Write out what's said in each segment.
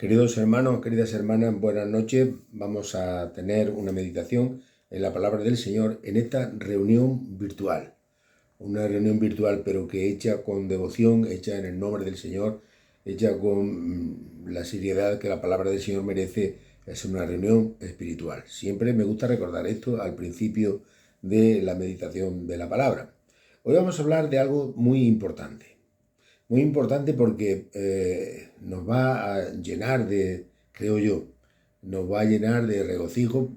Queridos hermanos, queridas hermanas, buenas noches. Vamos a tener una meditación en la palabra del Señor en esta reunión virtual. Una reunión virtual, pero que hecha con devoción, hecha en el nombre del Señor, hecha con la seriedad que la palabra del Señor merece. Es una reunión espiritual. Siempre me gusta recordar esto al principio de la meditación de la palabra. Hoy vamos a hablar de algo muy importante. Muy importante porque nos va a llenar de, creo yo, nos va a llenar de regocijo,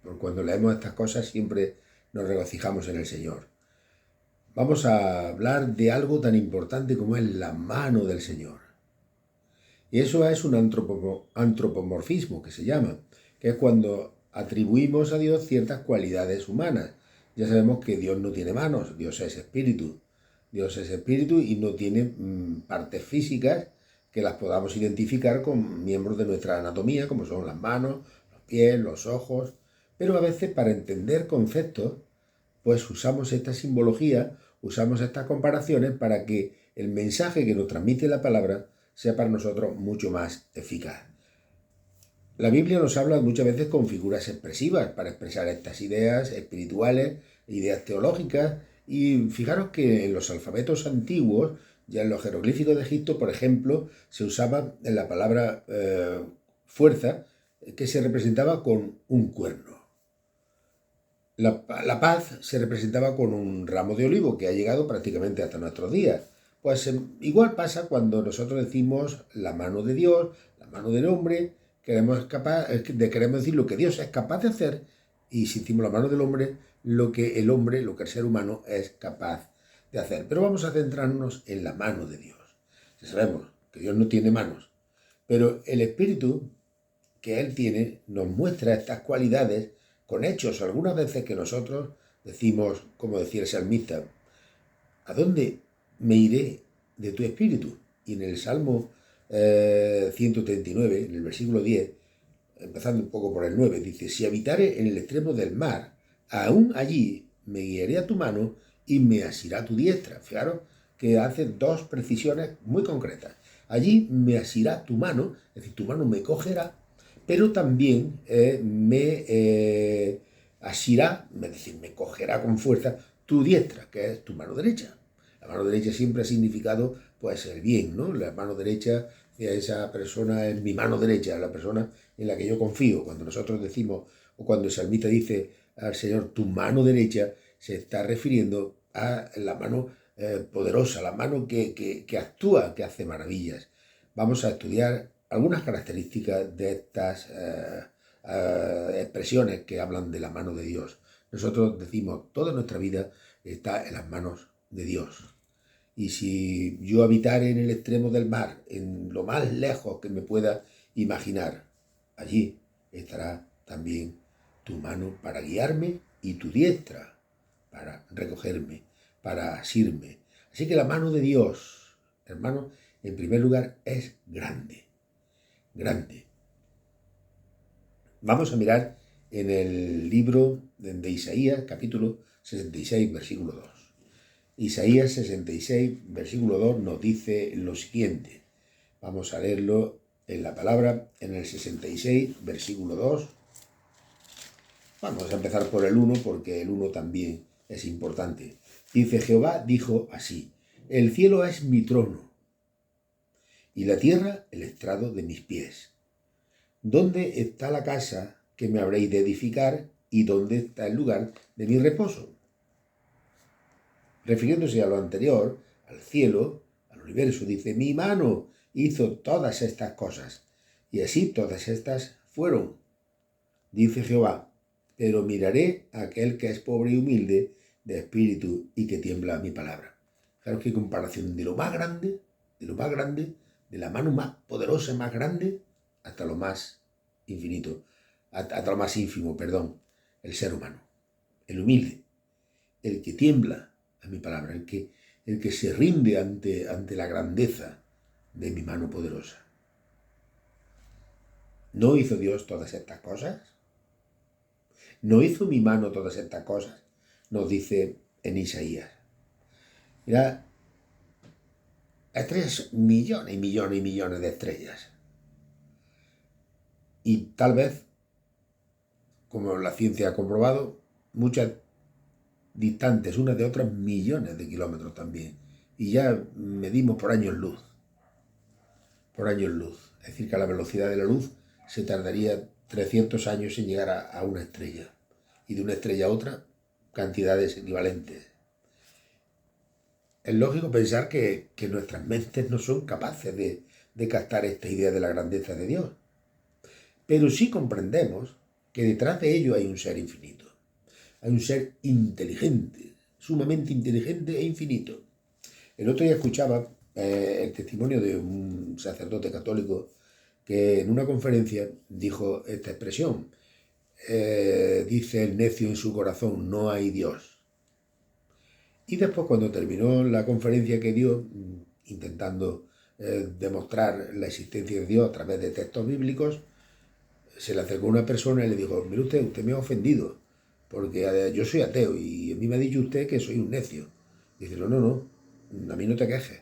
porque cuando leemos estas cosas siempre nos regocijamos en el Señor. Vamos a hablar de algo tan importante como es la mano del Señor. Y eso es un antropomorfismo que se llama, que es cuando atribuimos a Dios ciertas cualidades humanas. Ya sabemos que Dios no tiene manos, Dios es espíritu. Dios es espíritu y no tiene partes físicas que las podamos identificar con miembros de nuestra anatomía, como son las manos, los pies, los ojos. Pero a veces para entender conceptos, pues usamos esta simbología, usamos estas comparaciones para que el mensaje que nos transmite la palabra sea para nosotros mucho más eficaz. La Biblia nos habla muchas veces con figuras expresivas para expresar estas ideas espirituales, ideas teológicas, y fijaros que en los alfabetos antiguos, ya en los jeroglíficos de Egipto, por ejemplo, se usaba la palabra fuerza, que se representaba con un cuerno. La paz se representaba con un ramo de olivo que ha llegado prácticamente hasta nuestros días. Pues igual pasa cuando nosotros decimos la mano de Dios, la mano del hombre, queremos decir lo que Dios es capaz de hacer, y si decimos la mano del hombre, lo que el ser humano es capaz de hacer. Pero vamos a centrarnos en la mano de Dios. Ya sabemos que Dios no tiene manos, pero el Espíritu que Él tiene nos muestra estas cualidades con hechos. Algunas veces que nosotros decimos, como decía el salmista, ¿a dónde me iré de tu espíritu? Y en el Salmo 139, en el versículo 10, empezando un poco por el 9, dice, si habitare en el extremo del mar, aún allí me guiaré a tu mano y me asirá tu diestra. Fijaros que hace dos precisiones muy concretas. Allí me asirá tu mano, es decir, tu mano me cogerá, pero también me asirá, es decir, me cogerá con fuerza tu diestra, que es tu mano derecha. La mano derecha siempre ha significado pues el bien, ¿no? La mano derecha, esa persona es mi mano derecha, la persona en la que yo confío. Cuando nosotros decimos, o cuando el salmista dice al Señor, tu mano derecha, se está refiriendo a la mano poderosa, la mano que actúa, que hace maravillas. Vamos a estudiar algunas características de estas expresiones que hablan de la mano de Dios. Nosotros decimos, toda nuestra vida está en las manos de Dios. Y si yo habitare en el extremo del mar, en lo más lejos que me pueda imaginar, allí estará también tu mano para guiarme y tu diestra para recogerme, para asirme. Así que la mano de Dios, hermano, en primer lugar es grande, grande. Vamos a mirar en el libro de Isaías, capítulo 66, versículo 2. Isaías 66, versículo 2 nos dice lo siguiente. Vamos a leerlo en la palabra, en el 66, versículo 2. Vamos a empezar por el 1 porque el 1 también es importante. Dice, Jehová dijo así, el cielo es mi trono y la tierra el estrado de mis pies. ¿Dónde está la casa que me habréis de edificar y dónde está el lugar de mi reposo? Refiriéndose a lo anterior, al cielo, al universo, dice, mi mano hizo todas estas cosas, y así todas estas fueron, dice Jehová, pero miraré a aquel que es pobre y humilde de espíritu y que tiembla a mi palabra. Claro que comparación de lo más grande, de la mano más poderosa, más grande, hasta lo más infinito, hasta lo más ínfimo, el ser humano, el humilde, el que tiembla a mi palabra, el que se rinde ante la grandeza de mi mano poderosa. ¿No hizo Dios todas estas cosas? ¿No hizo mi mano todas estas cosas? Nos dice en Isaías. Mira, estrellas, millones y millones y millones de estrellas. y tal vez, como la ciencia ha comprobado, muchas distantes unas de otras millones de kilómetros también. Y ya medimos por años luz. Por años luz. Es decir, que a la velocidad de la luz se tardaría 300 años en llegar a una estrella. Y de una estrella a otra, cantidades equivalentes. Es lógico pensar que nuestras mentes no son capaces de captar esta idea de la grandeza de Dios. Pero sí comprendemos que detrás de ello hay un ser infinito. Hay un ser inteligente, sumamente inteligente e infinito. El otro día escuchaba el testimonio de un sacerdote católico que en una conferencia dijo esta expresión. Dice el necio en su corazón, no hay Dios. Y después, cuando terminó la conferencia que dio, intentando demostrar la existencia de Dios a través de textos bíblicos, se le acercó una persona y le dijo, mire usted me ha ofendido, porque yo soy ateo y a mí me ha dicho usted que soy un necio. Dice, no, a mí no te quejes,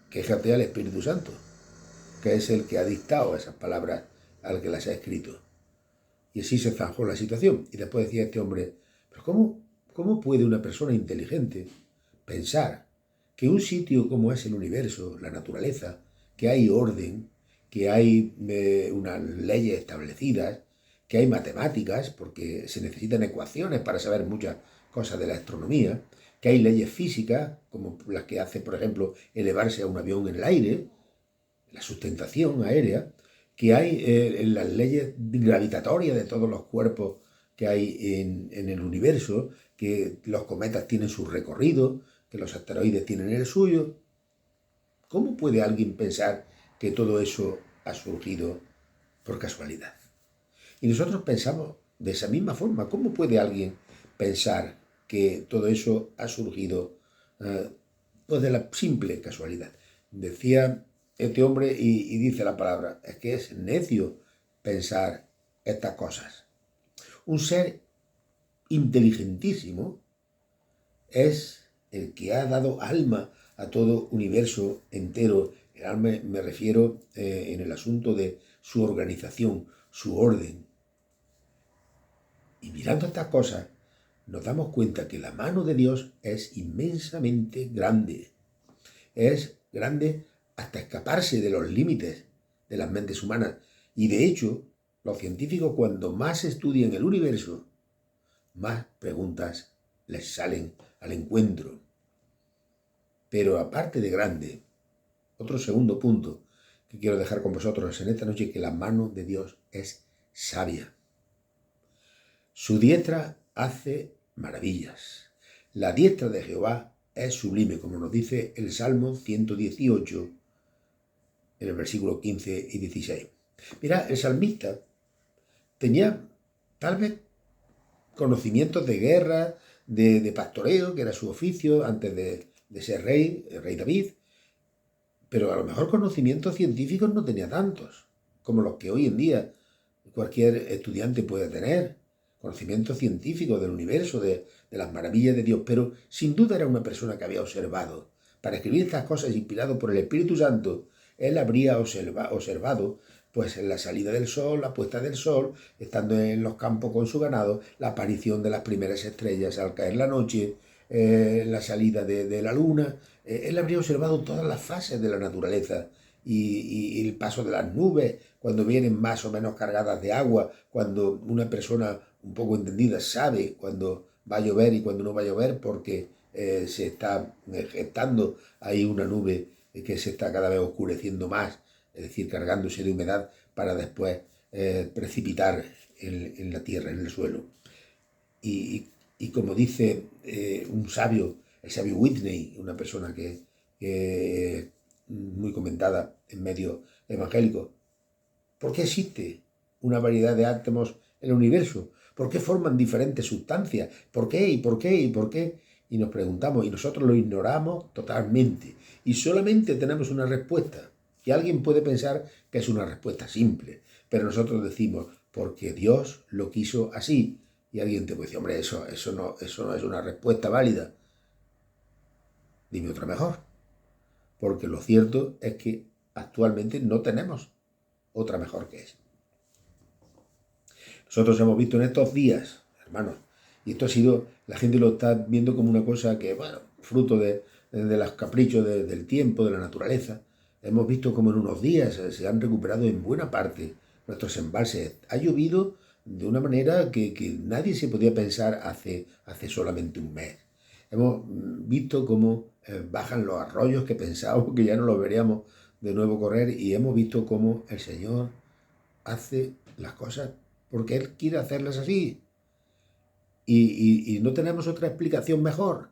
quéjate al Espíritu Santo, que es el que ha dictado esas palabras al que las ha escrito. Y así se zanjó la situación. Y después decía este hombre, pero ¿cómo puede una persona inteligente pensar que un sitio como es el universo, la naturaleza, que hay orden, que hay unas leyes establecidas, que hay matemáticas, porque se necesitan ecuaciones para saber muchas cosas de la astronomía, que hay leyes físicas, como las que hace, por ejemplo, elevarse a un avión en el aire, la sustentación aérea, que hay en las leyes gravitatorias de todos los cuerpos que hay en el universo, que los cometas tienen su recorrido, que los asteroides tienen el suyo. ¿Cómo puede alguien pensar que todo eso ha surgido por casualidad? Y nosotros pensamos de esa misma forma. ¿Cómo puede alguien pensar que todo eso ha surgido pues de la simple casualidad? Decía este hombre y dice la palabra, es que es necio pensar estas cosas. Un ser inteligentísimo es el que ha dado alma a todo universo entero. El alma me refiero en el asunto de su organización, su orden. Y mirando estas cosas, nos damos cuenta que la mano de Dios es inmensamente grande. Es grande hasta escaparse de los límites de las mentes humanas. Y de hecho, los científicos cuando más estudian el universo, más preguntas les salen al encuentro. Pero aparte de grande, otro segundo punto que quiero dejar con vosotros en esta noche es que la mano de Dios es sabia. Su diestra hace maravillas. La diestra de Jehová es sublime, como nos dice el Salmo 118, en el versículo 15 y 16. Mira, el salmista tenía tal vez conocimientos de guerra, de pastoreo, que era su oficio antes de ser rey, el rey David, pero a lo mejor conocimientos científicos no tenía tantos, como los que hoy en día cualquier estudiante puede tener, conocimientos científicos del universo, de las maravillas de Dios, pero sin duda era una persona que había observado. Para escribir estas cosas inspirado por el Espíritu Santo, él habría observado pues en la salida del sol, la puesta del sol, estando en los campos con su ganado, la aparición de las primeras estrellas al caer la noche, la salida de la luna. Él habría observado todas las fases de la naturaleza y el paso de las nubes, cuando vienen más o menos cargadas de agua, cuando una persona un poco entendida sabe cuando va a llover y cuando no va a llover, porque se está gestando ahí una nube que se está cada vez oscureciendo más, es decir, cargándose de humedad para después precipitar en la tierra, en el suelo. Y como dice un sabio, el sabio Whitney, una persona que es muy comentada en medios evangélicos, ¿por qué existe una variedad de átomos en el universo? ¿Por qué forman diferentes sustancias? ¿Por qué? ¿Y por qué? ¿Y por qué? Y nos preguntamos, y nosotros lo ignoramos totalmente. Y solamente tenemos una respuesta, que alguien puede pensar que es una respuesta simple, pero nosotros decimos, porque Dios lo quiso así. Y alguien te puede decir, hombre, eso no es una respuesta válida. Dime otra mejor. Porque lo cierto es que actualmente no tenemos otra mejor que esa. Nosotros hemos visto en estos días, hermanos, y esto ha sido, la gente lo está viendo como una cosa que, bueno, fruto de los caprichos del tiempo, de la naturaleza. Hemos visto como en unos días se han recuperado en buena parte nuestros embalses. Ha llovido de una manera que nadie se podía pensar hace solamente un mes. Hemos visto cómo bajan los arroyos que pensábamos que ya no los veríamos de nuevo correr, y hemos visto cómo el Señor hace las cosas porque Él quiere hacerlas así. Y no tenemos otra explicación mejor.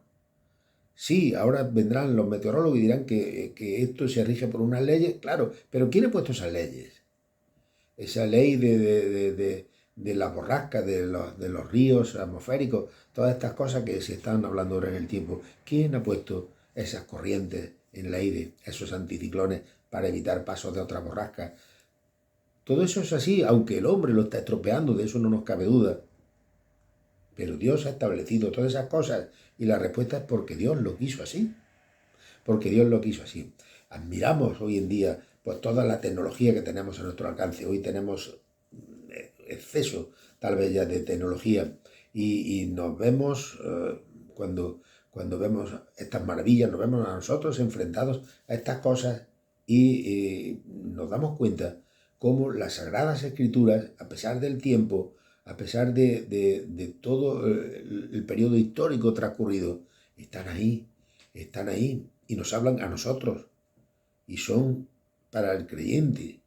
Sí, ahora vendrán los meteorólogos y dirán que esto se rige por unas leyes, claro, pero ¿quién ha puesto esas leyes? Esa ley de la borrasca, de los ríos atmosféricos, todas estas cosas que se están hablando ahora en el tiempo. ¿Quién ha puesto esas corrientes en el aire, esos anticiclones para evitar pasos de otras borrascas? Todo eso es así, aunque el hombre lo está estropeando, de eso no nos cabe duda. Pero Dios ha establecido todas esas cosas, y la respuesta es porque Dios lo quiso así. Porque Dios lo quiso así. Admiramos hoy en día pues toda la tecnología que tenemos a nuestro alcance. Hoy tenemos exceso tal vez ya de tecnología, y nos vemos cuando vemos estas maravillas, nos vemos a nosotros enfrentados a estas cosas, y nos damos cuenta cómo las Sagradas Escrituras, a pesar del tiempo, a pesar de todo el periodo histórico transcurrido, están ahí y nos hablan a nosotros, y son para el creyente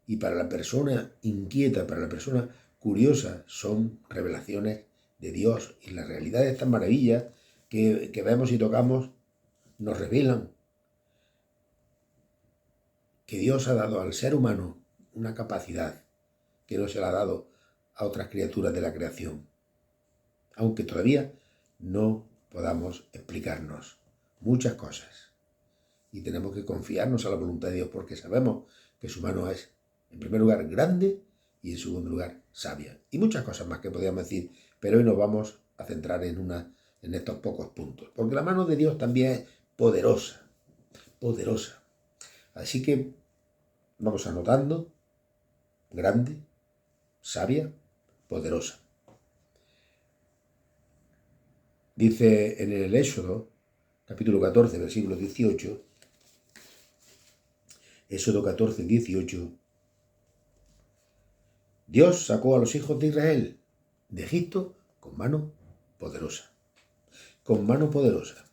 y para la persona inquieta, para la persona curiosa, son revelaciones de Dios, y la realidad de estas maravillas que vemos y tocamos nos revelan que Dios ha dado al ser humano una capacidad que no se la ha dado a otras criaturas de la creación, aunque todavía no podamos explicarnos muchas cosas, y tenemos que confiarnos a la voluntad de Dios, porque sabemos que su mano es, en primer lugar, grande, y en segundo lugar, sabia, y muchas cosas más que podríamos decir, pero hoy nos vamos a centrar en estos pocos puntos, porque la mano de Dios también es poderosa, poderosa. Así que vamos anotando: grande, sabia, poderosa. Dice en el Éxodo, capítulo 14, versículo 18, Éxodo 14, 18, Dios sacó a los hijos de Israel de Egipto con mano poderosa. Con mano poderosa.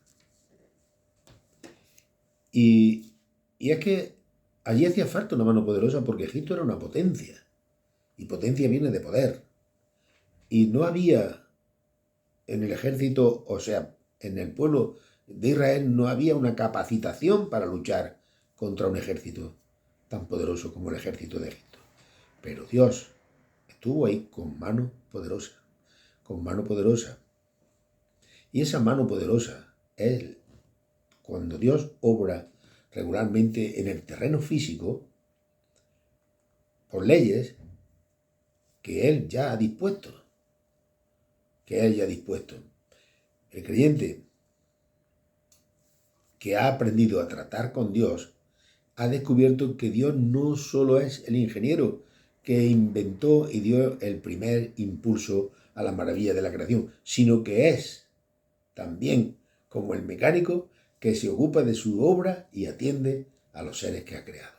Y es que allí hacía falta una mano poderosa, porque Egipto era una potencia. Y potencia viene de poder. Y no había en el ejército, o sea, en el pueblo de Israel, no había una capacitación para luchar contra un ejército tan poderoso como el ejército de Egipto. Pero Dios estuvo ahí con mano poderosa, con mano poderosa. Y esa mano poderosa es cuando Dios obra regularmente en el terreno físico por leyes que Él ya ha dispuesto. El creyente que ha aprendido a tratar con Dios ha descubierto que Dios no solo es el ingeniero que inventó y dio el primer impulso a la maravilla de la creación, sino que es también como el mecánico que se ocupa de su obra y atiende a los seres que ha creado.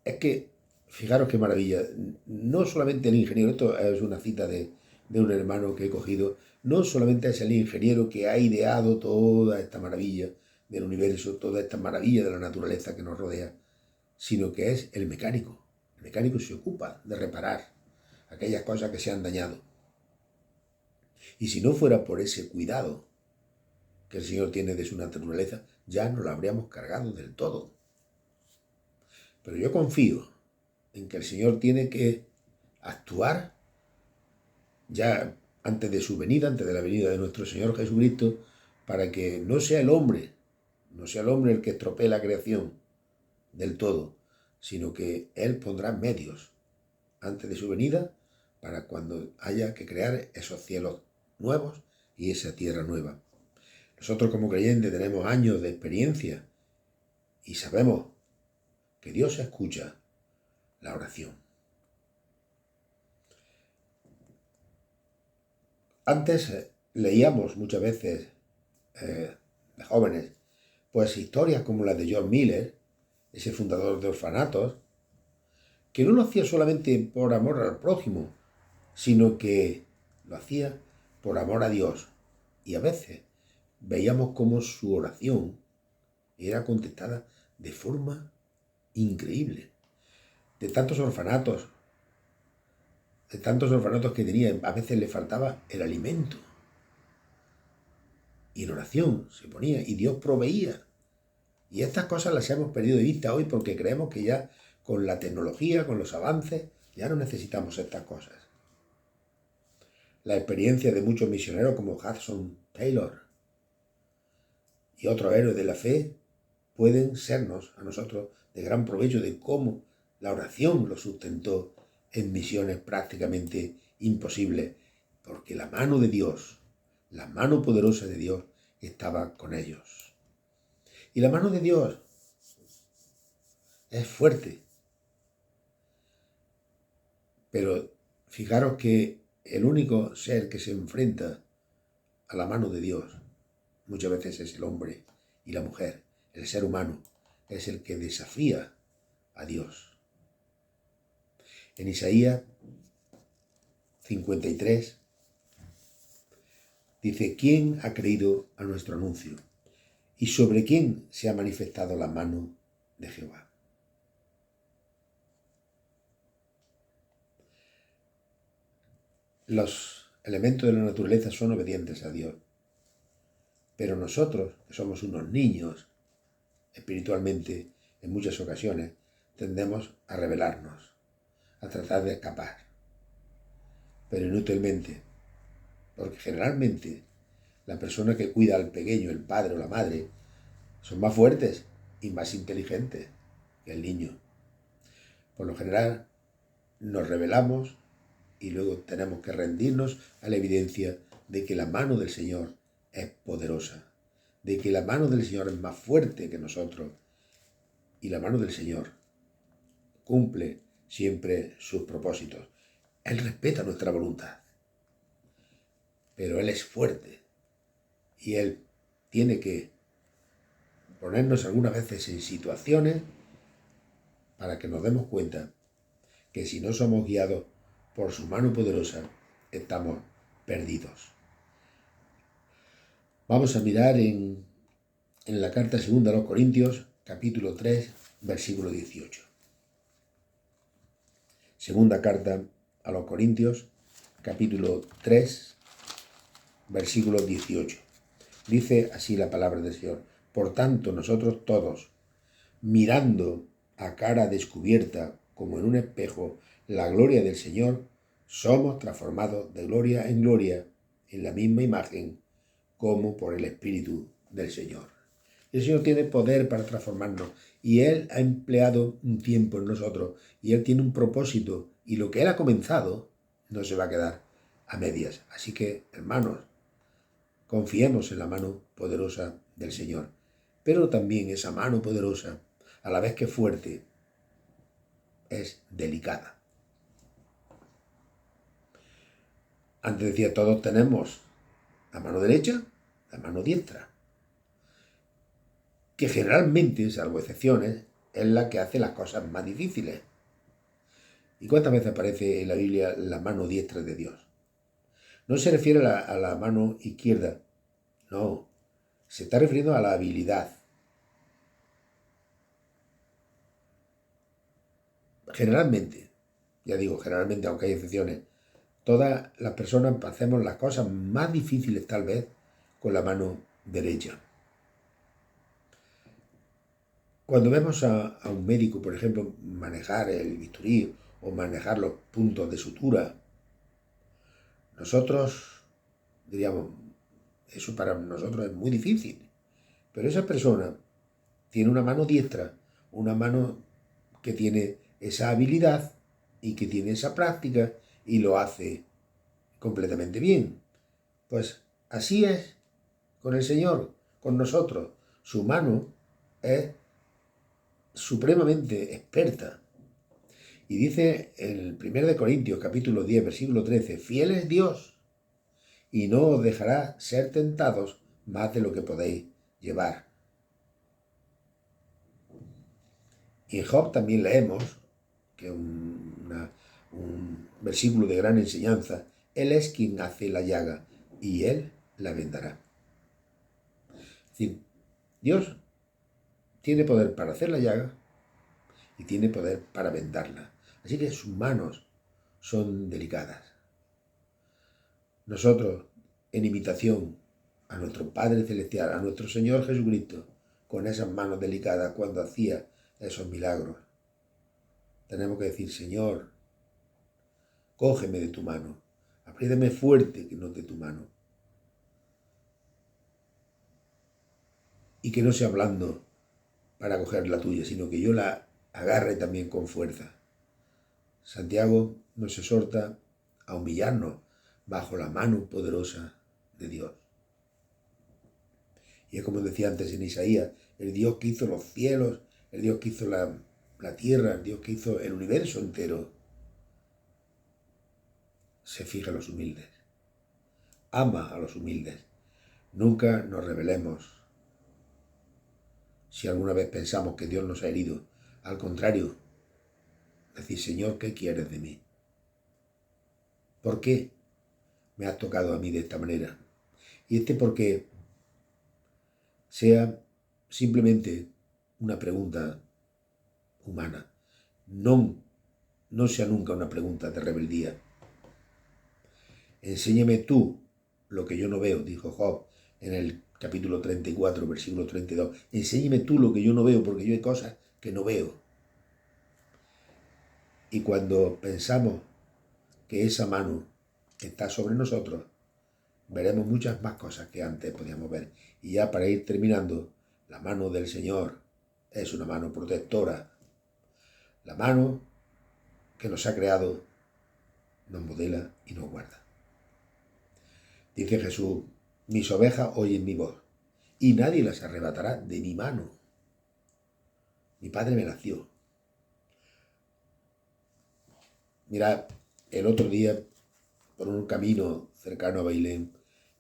Es que, fijaros qué maravilla, no solamente el ingeniero, esto es una cita de un hermano que he cogido, no solamente es el ingeniero que ha ideado toda esta maravilla del universo, toda esta maravilla de la naturaleza que nos rodea, sino que es el mecánico. El mecánico se ocupa de reparar aquellas cosas que se han dañado. Y si no fuera por ese cuidado que el Señor tiene de su naturaleza, ya nos la habríamos cargado del todo. Pero yo confío en que el Señor tiene que actuar ya antes de su venida, antes de la venida de nuestro Señor Jesucristo, para que no sea el hombre el que estropee la creación del todo, sino que Él pondrá medios antes de su venida para cuando haya que crear esos cielos nuevos y esa tierra nueva. Nosotros como creyentes tenemos años de experiencia y sabemos que Dios escucha la oración. Antes leíamos muchas veces, de jóvenes, pues historias como las de John Miller, ese fundador de orfanatos, que no lo hacía solamente por amor al prójimo, sino que lo hacía por amor a Dios. Y a veces veíamos cómo su oración era contestada de forma increíble. De tantos orfanatos que tenía, a veces le faltaba el alimento. Y en oración se ponía y Dios proveía. Y estas cosas las hemos perdido de vista hoy porque creemos que ya con la tecnología, con los avances, ya no necesitamos estas cosas. La experiencia de muchos misioneros como Hudson Taylor y otros héroes de la fe pueden sernos a nosotros de gran provecho de cómo la oración lo sustentó en misiones prácticamente imposibles, porque la mano de Dios, la mano poderosa de Dios estaba con ellos. Y la mano de Dios es fuerte, pero fijaros que el único ser que se enfrenta a la mano de Dios muchas veces es el hombre y la mujer. El ser humano es el que desafía a Dios. En Isaías 53 dice: ¿quién ha creído a nuestro anuncio? ¿Y sobre quién se ha manifestado la mano de Jehová? Los elementos de la naturaleza son obedientes a Dios. Pero nosotros, que somos unos niños, espiritualmente, en muchas ocasiones, tendemos a rebelarnos, a tratar de escapar. Pero inútilmente, porque generalmente la persona que cuida al pequeño, el padre o la madre, son más fuertes y más inteligentes que el niño. Por lo general, nos rebelamos y luego tenemos que rendirnos a la evidencia de que la mano del Señor es poderosa, de que la mano del Señor es más fuerte que nosotros y la mano del Señor cumple siempre sus propósitos. Él respeta nuestra voluntad, pero Él es fuerte y Él tiene que ponernos algunas veces en situaciones para que nos demos cuenta que si no somos guiados por su mano poderosa, estamos perdidos. Vamos a mirar en la carta segunda a los Corintios, capítulo 3, versículo 18. Segunda carta a los Corintios, capítulo 3, versículo 18. Dice así la palabra del Señor: por tanto, nosotros todos, mirando a cara descubierta como en un espejo la gloria del Señor, somos transformados de gloria en gloria en la misma imagen como por el Espíritu del Señor. El Señor tiene poder para transformarnos y Él ha empleado un tiempo en nosotros y Él tiene un propósito y lo que Él ha comenzado no se va a quedar a medias. Así que, hermanos, confiemos en la mano poderosa del Señor. Pero también esa mano poderosa, a la vez que fuerte, es delicada. Antes decía, todos tenemos la mano derecha, la mano diestra, que generalmente, salvo excepciones, es la que hace las cosas más difíciles. ¿Y cuántas veces aparece en la Biblia la mano diestra de Dios? No se refiere a la mano izquierda, no, se está refiriendo a la habilidad. Generalmente, ya digo generalmente, aunque hay excepciones, todas las personas hacemos las cosas más difíciles tal vez con la mano derecha. Cuando vemos a un médico, por ejemplo, manejar el bisturí o manejar los puntos de sutura, nosotros diríamos, eso para nosotros es muy difícil. Pero esa persona tiene una mano diestra, una mano que tiene esa habilidad y que tiene esa práctica y lo hace completamente bien. Pues así es con el Señor, con nosotros. Su mano es supremamente experta. Y dice el 1 de Corintios, capítulo 10, versículo 13, fiel es Dios, y no os dejará ser tentados más de lo que podéis llevar. Y en Job también leemos que un versículo de gran enseñanza: Él es quien hace la llaga y Él la vendará. Es decir, Dios tiene poder para hacer la llaga y tiene poder para vendarla. Así que sus manos son delicadas. Nosotros, en imitación a nuestro Padre Celestial, a nuestro Señor Jesucristo, con esas manos delicadas cuando hacía esos milagros, tenemos que decir: Señor, cógeme de tu mano, apriétame fuerte que no de tu mano. Y que no sea blando para coger la tuya, sino que yo la agarre también con fuerza. Santiago nos exhorta a humillarnos bajo la mano poderosa de Dios. Y es como decía antes en Isaías: el Dios que hizo los cielos, el Dios que hizo la tierra, el Dios que hizo el universo entero, se fija en los humildes, ama a los humildes. Nunca nos rebelemos si alguna vez pensamos que Dios nos ha herido. Al contrario, decir: Señor, ¿qué quieres de mí? ¿Por qué me has tocado a mí de esta manera? Y por qué sea simplemente una pregunta humana, no sea nunca una pregunta de rebeldía. Enséñame tú lo que yo no veo, dijo Job en el capítulo 34, versículo 32. Enséñame tú lo que yo no veo, porque yo hay cosas que no veo. Y cuando pensamos que esa mano está sobre nosotros, veremos muchas más cosas que antes podíamos ver. Y ya para ir terminando, la mano del Señor es una mano protectora. La mano que nos ha creado nos modela y nos guarda. Dice Jesús: mis ovejas oyen mi voz y nadie las arrebatará de mi mano. Mi Padre me las dio. Mirad, el otro día, por un camino cercano a Bailén,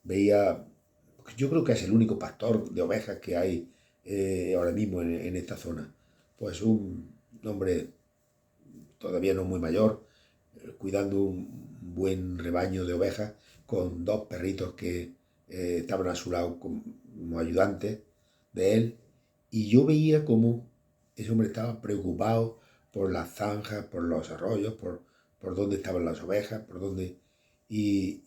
veía, yo creo que es el único pastor de ovejas que hay ahora mismo en esta zona. Pues un hombre todavía no muy mayor, cuidando un buen rebaño de ovejas, con dos perritos que estaban a su lado como ayudantes de él, y yo veía cómo ese hombre estaba preocupado por las zanjas, por los arroyos, por dónde estaban las ovejas, por dónde... Y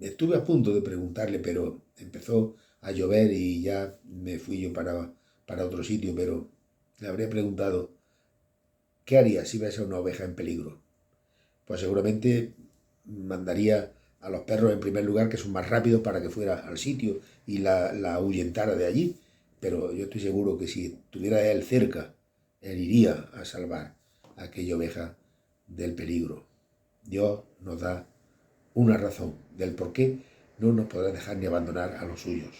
estuve a punto de preguntarle, pero empezó a llover y ya me fui yo para otro sitio, pero le habría preguntado: ¿qué haría si ves a una oveja en peligro? Pues seguramente mandaría a los perros en primer lugar, que son más rápidos, para que fuera al sitio y la ahuyentara de allí. Pero yo estoy seguro que si estuviera él cerca, él iría a salvar a aquella oveja del peligro. Dios nos da una razón del por qué no nos podrá dejar ni abandonar a los suyos.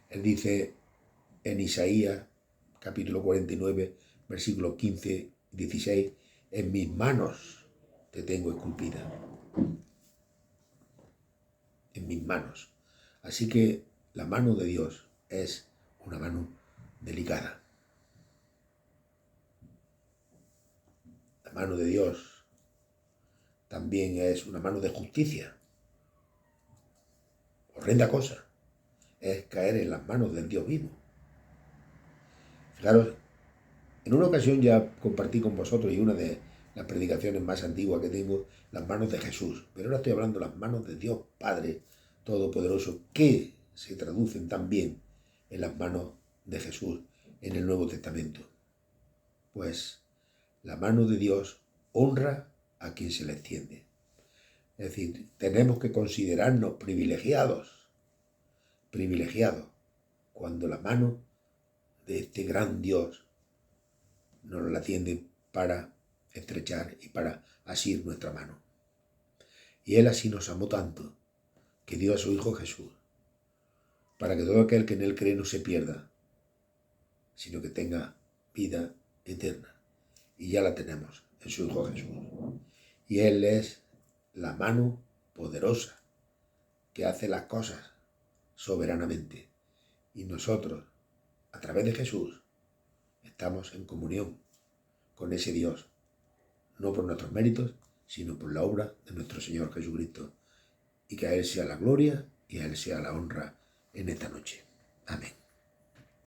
Él dice en Isaías capítulo 49, versículos 15 y 16: en mis manos te tengo esculpida. En mis manos. Así que la mano de Dios es una mano delicada. La mano de Dios también es una mano de justicia. Horrenda cosa es caer en las manos del Dios vivo. Fijaros, en una ocasión ya compartí con vosotros, y una de las predicaciones más antiguas que tengo, las manos de Jesús. Pero ahora estoy hablando de las manos de Dios Padre Todopoderoso, que se traducen también en las manos de Jesús en el Nuevo Testamento. Pues la mano de Dios honra a quien se le extiende. Es decir, tenemos que considerarnos privilegiados cuando la mano de este gran Dios nos la tiende para estrechar y para asir nuestra mano. Y Él así nos amó tanto, que dio a su Hijo Jesús, para que todo aquel que en Él cree no se pierda, sino que tenga vida eterna. Y ya la tenemos en su Hijo Jesús. Y Él es la mano poderosa, que hace las cosas soberanamente. Y nosotros, a través de Jesús, estamos en comunión con ese Dios, no por nuestros méritos, sino por la obra de nuestro Señor Jesucristo. Y que a Él sea la gloria y a Él sea la honra en esta noche. Amén.